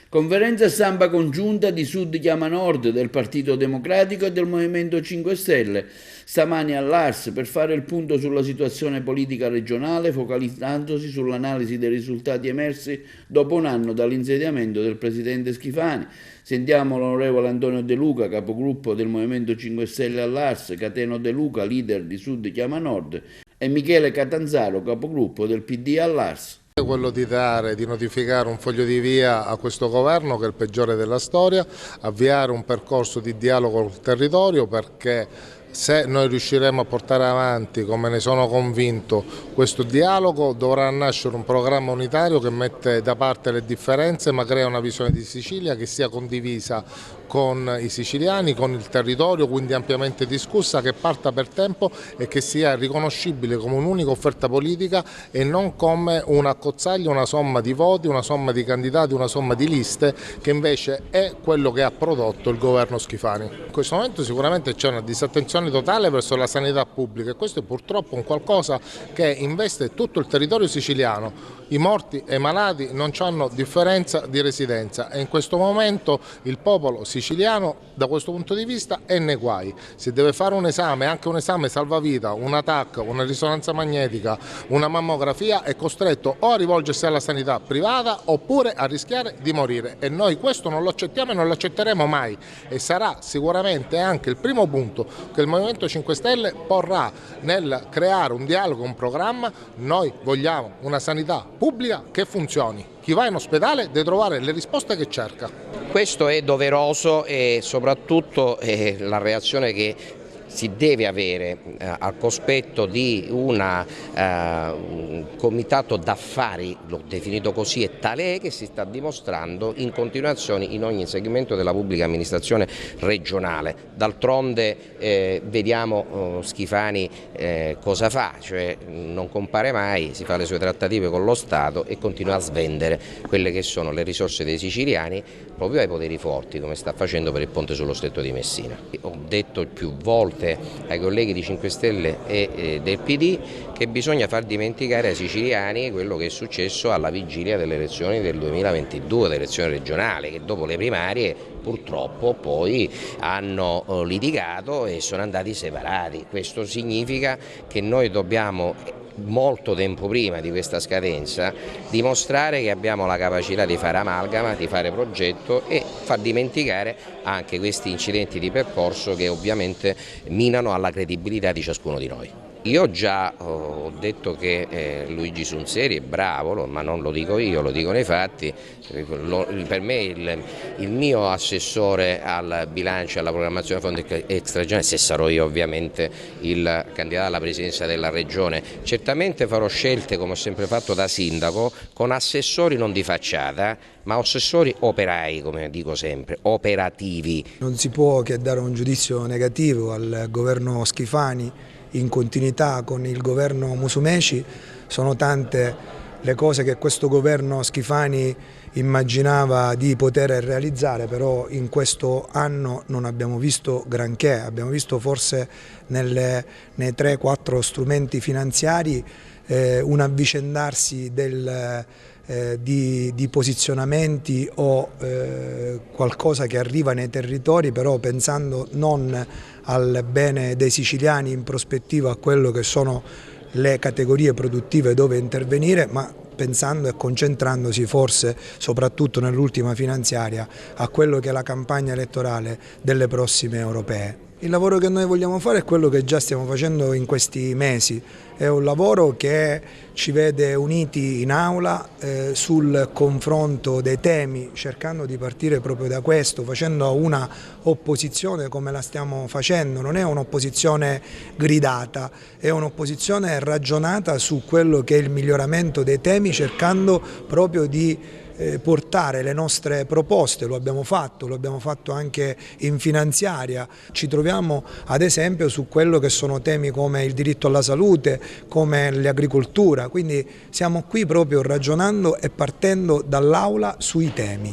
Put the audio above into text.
Conferenza stampa congiunta di Sud Chiama Nord del Partito Democratico e del Movimento 5 Stelle, stamani all'Ars per fare il punto sulla situazione politica regionale, focalizzandosi sull'analisi dei risultati emersi dopo un anno dall'insediamento del presidente Schifani. Sentiamo l'onorevole Antonio De Luca, capogruppo del Movimento 5 Stelle all'Ars, Cateno De Luca, leader di Sud Chiama Nord, e Michele Catanzaro, capogruppo del PD all'Ars. Quello di notificare un foglio di via a questo governo che è il peggiore della storia, avviare un percorso di dialogo col territorio, perché se noi riusciremo a portare avanti, come ne sono convinto, questo dialogo, dovrà nascere un programma unitario che mette da parte le differenze ma crea una visione di Sicilia che sia condivisa con i siciliani, con il territorio, quindi ampiamente discussa, che parta per tempo e che sia riconoscibile come un'unica offerta politica e non come una accozzaglia, una somma di voti, una somma di candidati, una somma di liste, che invece è quello che ha prodotto il governo Schifani. In questo momento sicuramente c'è una disattenzione totale verso la sanità pubblica e questo è purtroppo un qualcosa che investe tutto il territorio siciliano. I morti e i malati non hanno differenza di residenza e in questo momento il popolo siciliano da questo punto di vista è nei guai. Se deve fare un esame, anche un esame salvavita, una TAC, una risonanza magnetica, una mammografia, è costretto o a rivolgersi alla sanità privata oppure a rischiare di morire e noi questo non lo accettiamo e non lo accetteremo mai e sarà sicuramente anche il primo punto che il Movimento 5 Stelle porrà nel creare un dialogo, un programma. Noi vogliamo una sanità pubblica che funzioni. Chi va in ospedale deve trovare le risposte che cerca. Questo è doveroso e soprattutto la reazione che si deve avere al cospetto di un comitato d'affari, l'ho definito così, e tale è che si sta dimostrando in continuazione in ogni segmento della pubblica amministrazione regionale. D'altronde vediamo Schifani cosa fa, cioè non compare mai, si fa le sue trattative con lo Stato e continua a svendere quelle che sono le risorse dei siciliani proprio ai poteri forti, come sta facendo per il ponte sullo Stretto di Messina. Ho detto più volte ai colleghi di 5 Stelle e del PD che bisogna far dimenticare ai siciliani quello che è successo alla vigilia delle elezioni del 2022, delle elezioni regionali, che dopo le primarie purtroppo poi hanno litigato e sono andati separati. Questo significa che noi dobbiamo molto tempo prima di questa scadenza dimostrare che abbiamo la capacità di fare amalgama, di fare progetto e far dimenticare anche questi incidenti di percorso che ovviamente minano alla credibilità di ciascuno di noi. Io già ho detto che Luigi Sunseri è bravo, ma non lo dico io, lo dicono i fatti. Per me il mio assessore al bilancio e alla programmazione fondi extraregionali, se sarò io ovviamente il candidato alla presidenza della regione, certamente farò scelte come ho sempre fatto da sindaco con assessori non di facciata ma assessori operai, come dico sempre, operativi. Non si può che dare un giudizio negativo al governo Schifani in continuità con il governo Musumeci. Sono tante le cose che questo governo Schifani immaginava di poter realizzare, però in questo anno non abbiamo visto granché, abbiamo visto forse nei 3-4 strumenti finanziari un avvicendarsi di posizionamenti o qualcosa che arriva nei territori, però pensando non al bene dei siciliani in prospettiva, a quello che sono le categorie produttive dove intervenire, ma pensando e concentrandosi forse soprattutto nell'ultima finanziaria a quello che è la campagna elettorale delle prossime europee. Il lavoro che noi vogliamo fare è quello che già stiamo facendo in questi mesi, è un lavoro che ci vede uniti in aula sul confronto dei temi, cercando di partire proprio da questo, facendo una opposizione come la stiamo facendo. Non è un'opposizione gridata, è un'opposizione ragionata su quello che è il miglioramento dei temi, cercando proprio di portare le nostre proposte. Lo abbiamo fatto anche in finanziaria. Ci troviamo ad esempio su quello che sono temi come il diritto alla salute, come l'agricoltura, quindi siamo qui proprio ragionando e partendo dall'aula sui temi.